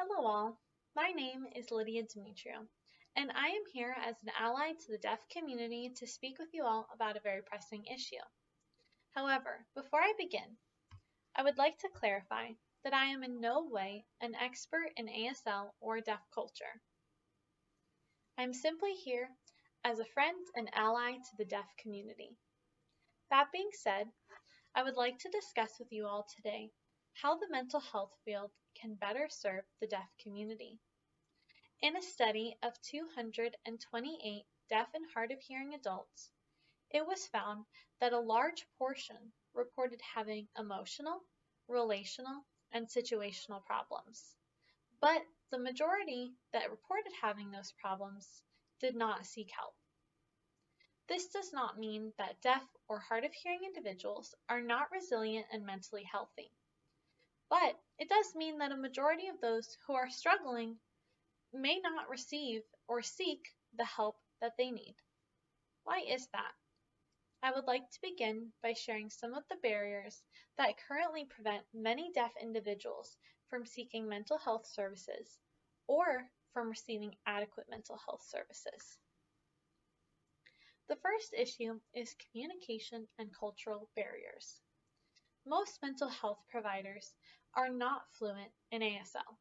Hello all, my name is Lydia Demetrio, and I am here as an ally to the deaf community to speak with you all about a very pressing issue. However, before I begin, I would like to clarify that I am in no way an expert in ASL or deaf culture. I am simply here as a friend and ally to the deaf community. That being said, I would like to discuss with you all today how the mental health field can better serve the deaf community. In a study of 228 deaf and hard of hearing adults, it was found that a large portion reported having emotional, relational, and situational problems. But the majority that reported having those problems did not seek help. This does not mean that deaf or hard of hearing individuals are not resilient and mentally healthy. But it does mean that a majority of those who are struggling may not receive or seek the help that they need. Why is that? I would like to begin by sharing some of the barriers that currently prevent many deaf individuals from seeking mental health services or from receiving adequate mental health services. The first issue is communication and cultural barriers. Most mental health providers are not fluent in ASL.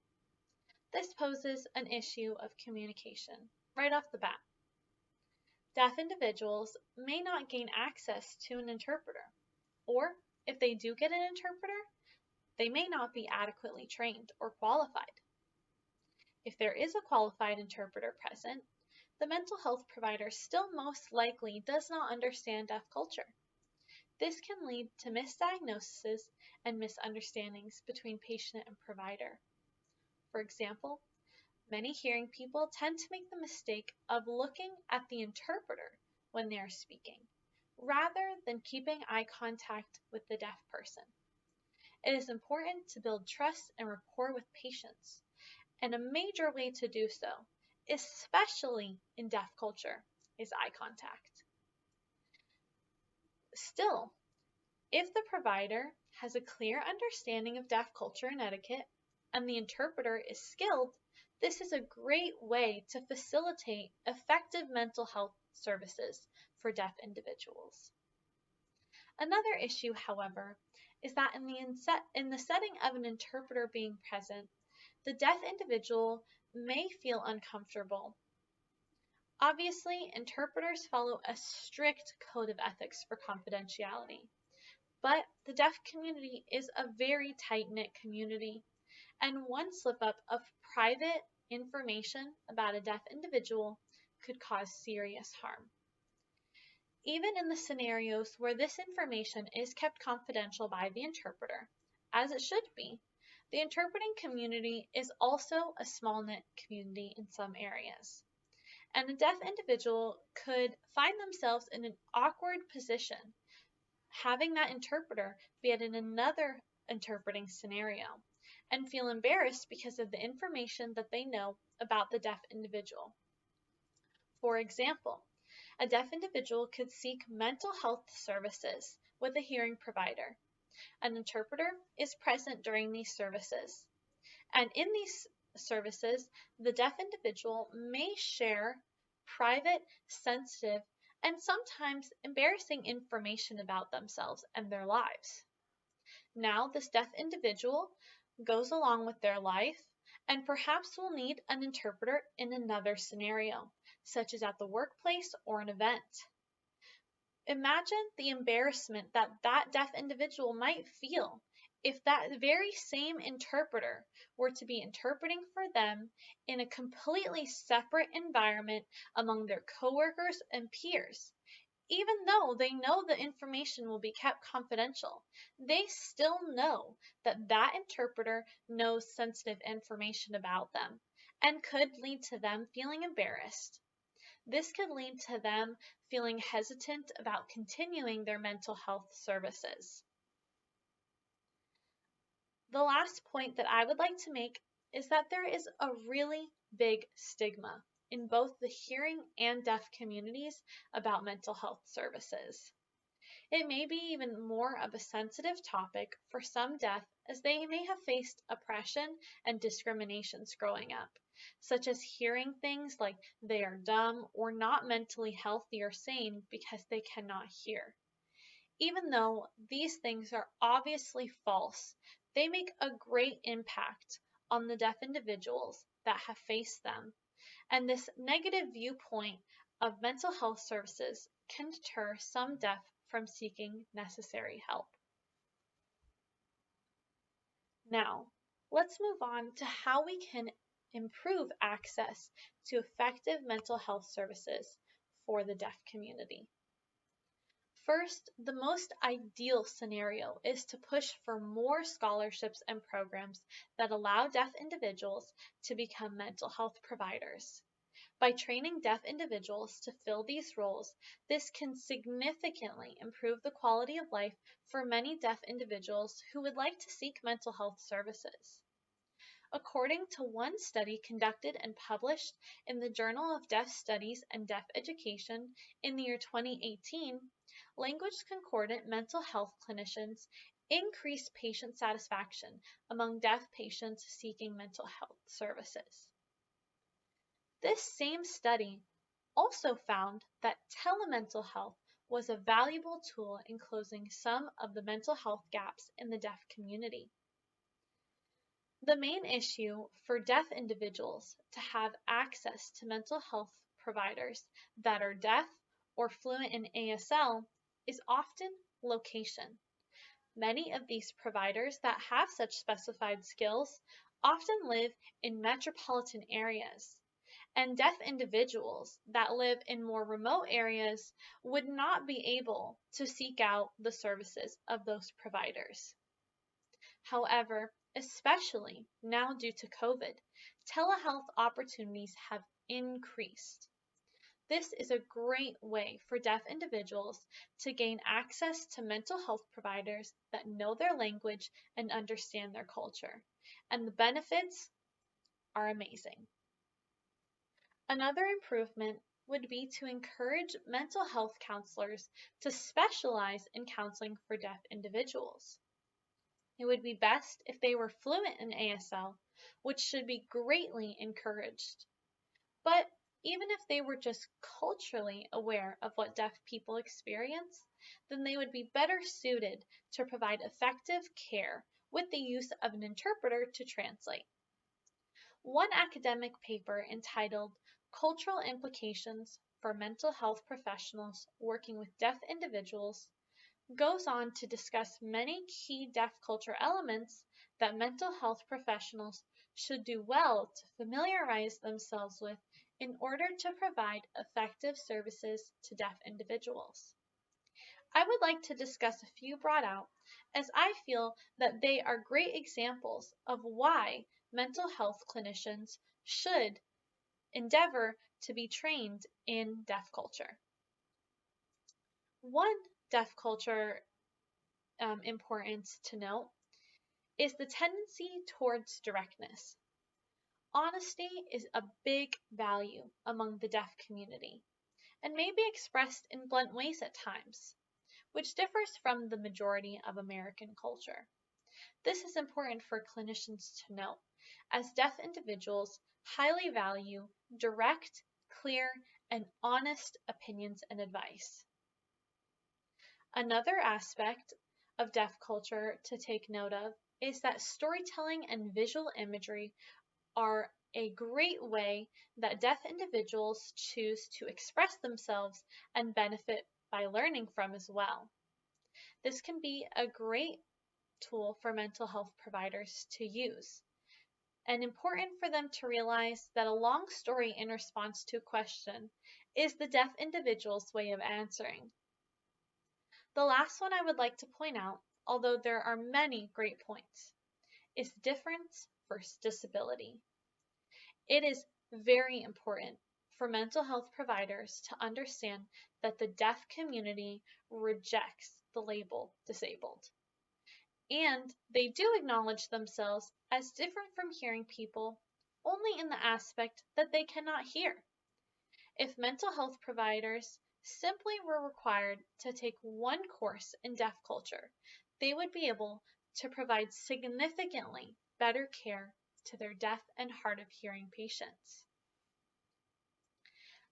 This poses an issue of communication right off the bat. Deaf individuals may not gain access to an interpreter, or if they do get an interpreter, they may not be adequately trained or qualified. If there is a qualified interpreter present, the mental health provider still most likely does not understand deaf culture. This can lead to misdiagnoses and misunderstandings between patient and provider. For example, many hearing people tend to make the mistake of looking at the interpreter when they are speaking, rather than keeping eye contact with the deaf person. It is important to build trust and rapport with patients, and a major way to do so, especially in deaf culture, is eye contact. Still, if the provider has a clear understanding of deaf culture and etiquette, and the interpreter is skilled, this is a great way to facilitate effective mental health services for deaf individuals. Another issue, however, is that in the setting of an interpreter being present, the deaf individual may feel uncomfortable. Obviously, interpreters follow a strict code of ethics for confidentiality, but the deaf community is a very tight-knit community, and one slip-up of private information about a deaf individual could cause serious harm. Even in the scenarios where this information is kept confidential by the interpreter, as it should be, the interpreting community is also a small-knit community in some areas, and a deaf individual could find themselves in an awkward position having that interpreter be at another interpreting scenario and feel embarrassed because of the information that they know about the deaf individual. For example, a deaf individual could seek mental health services with a hearing provider. An interpreter is present during these services, and in these services, the deaf individual may share private, sensitive, and sometimes embarrassing information about themselves and their lives. Now, this deaf individual goes along with their life and perhaps will need an interpreter in another scenario, such as at the workplace or an event. Imagine the embarrassment that that deaf individual might feel if that very same interpreter were to be interpreting for them in a completely separate environment among their coworkers and peers. Even though they know the information will be kept confidential, they still know that that interpreter knows sensitive information about them and could lead to them feeling embarrassed. This could lead to them feeling hesitant about continuing their mental health services. The last point that I would like to make is that there is a really big stigma in both the hearing and deaf communities about mental health services. It may be even more of a sensitive topic for some deaf, as they may have faced oppression and discriminations growing up, such as hearing things like they are dumb or not mentally healthy or sane because they cannot hear. Even though these things are obviously false, they make a great impact on the deaf individuals that have faced them, and this negative viewpoint of mental health services can deter some deaf from seeking necessary help. Now, let's move on to how we can improve access to effective mental health services for the deaf community. First, the most ideal scenario is to push for more scholarships and programs that allow deaf individuals to become mental health providers. By training deaf individuals to fill these roles, this can significantly improve the quality of life for many deaf individuals who would like to seek mental health services. According to one study conducted and published in the Journal of Deaf Studies and Deaf Education in the year 2018, language concordant mental health clinicians increased patient satisfaction among deaf patients seeking mental health services. This same study also found that telemental health was a valuable tool in closing some of the mental health gaps in the deaf community. The main issue for deaf individuals to have access to mental health providers that are deaf or fluent in ASL is often location. Many of these providers that have such specified skills often live in metropolitan areas, and deaf individuals that live in more remote areas would not be able to seek out the services of those providers. However, especially now due to COVID, telehealth opportunities have increased. This is a great way for deaf individuals to gain access to mental health providers that know their language and understand their culture, and the benefits are amazing. Another improvement would be to encourage mental health counselors to specialize in counseling for deaf individuals. It would be best if they were fluent in ASL, which should be greatly encouraged. But even if they were just culturally aware of what deaf people experience, then they would be better suited to provide effective care with the use of an interpreter to translate. One academic paper entitled Cultural Implications for Mental Health Professionals Working with Deaf Individuals goes on to discuss many key deaf culture elements that mental health professionals should do well to familiarize themselves with in order to provide effective services to deaf individuals. I would like to discuss a few brought out, as I feel that they are great examples of why mental health clinicians should endeavor to be trained in deaf culture. One deaf culture importance to note is the tendency towards directness. Honesty is a big value among the deaf community and may be expressed in blunt ways at times, which differs from the majority of American culture. This is important for clinicians to note, as deaf individuals highly value direct, clear, and honest opinions and advice. Another aspect of deaf culture to take note of is that storytelling and visual imagery are a great way that deaf individuals choose to express themselves and benefit by learning from as well. This can be a great tool for mental health providers to use, and important for them to realize that a long story in response to a question is the deaf individual's way of answering. The last one I would like to point out, although there are many great points, is difference versus disability. It is very important for mental health providers to understand that the deaf community rejects the label disabled. And they do acknowledge themselves as different from hearing people only in the aspect that they cannot hear. If mental health providers simply were required to take one course in deaf culture, they would be able to provide significantly better care to their deaf and hard of hearing patients.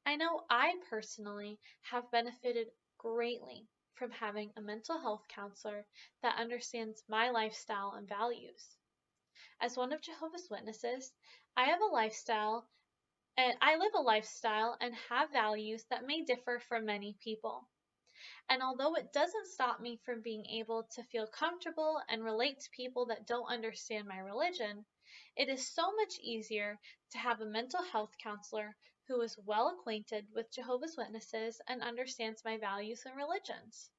I know I personally have benefited greatly from having a mental health counselor that understands my lifestyle and values. As one of Jehovah's Witnesses, I live a lifestyle and have values that may differ from many people. And although it doesn't stop me from being able to feel comfortable and relate to people that don't understand my religion, it is so much easier to have a mental health counselor who is well acquainted with Jehovah's Witnesses and understands my values and religions.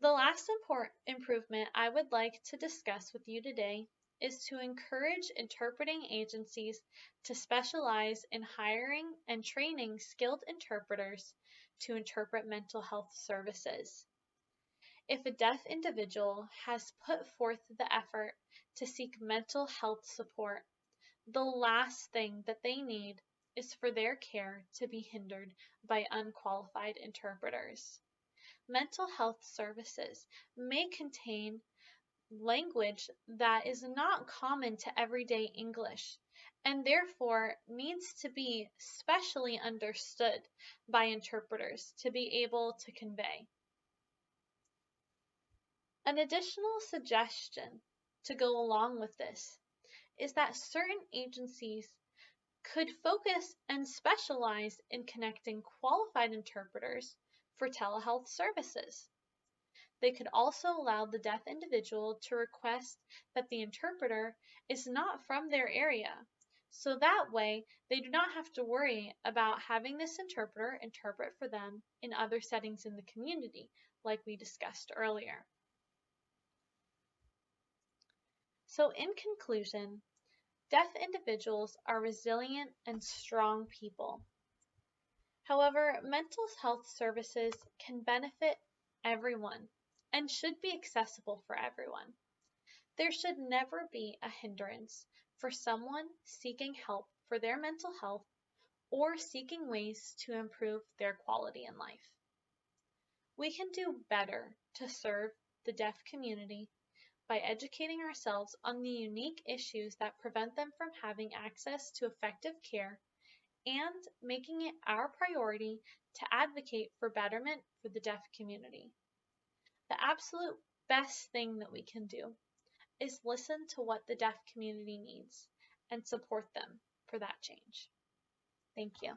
The last important improvement I would like to discuss with you today is to encourage interpreting agencies to specialize in hiring and training skilled interpreters to interpret mental health services. If a deaf individual has put forth the effort to seek mental health support, the last thing that they need is for their care to be hindered by unqualified interpreters. Mental health services may contain language that is not common to everyday English and therefore needs to be specially understood by interpreters to be able to convey. An additional suggestion to go along with this is that certain agencies could focus and specialize in connecting qualified interpreters for telehealth services. They could also allow the deaf individual to request that the interpreter is not from their area, so that way they do not have to worry about having this interpreter interpret for them in other settings in the community, like we discussed earlier. So in conclusion, deaf individuals are resilient and strong people. However, mental health services can benefit everyone and should be accessible for everyone. There should never be a hindrance for someone seeking help for their mental health or seeking ways to improve their quality in life. We can do better to serve the deaf community by educating ourselves on the unique issues that prevent them from having access to effective care and making it our priority to advocate for betterment for the deaf community. The absolute best thing that we can do is listen to what the deaf community needs and support them for that change. Thank you.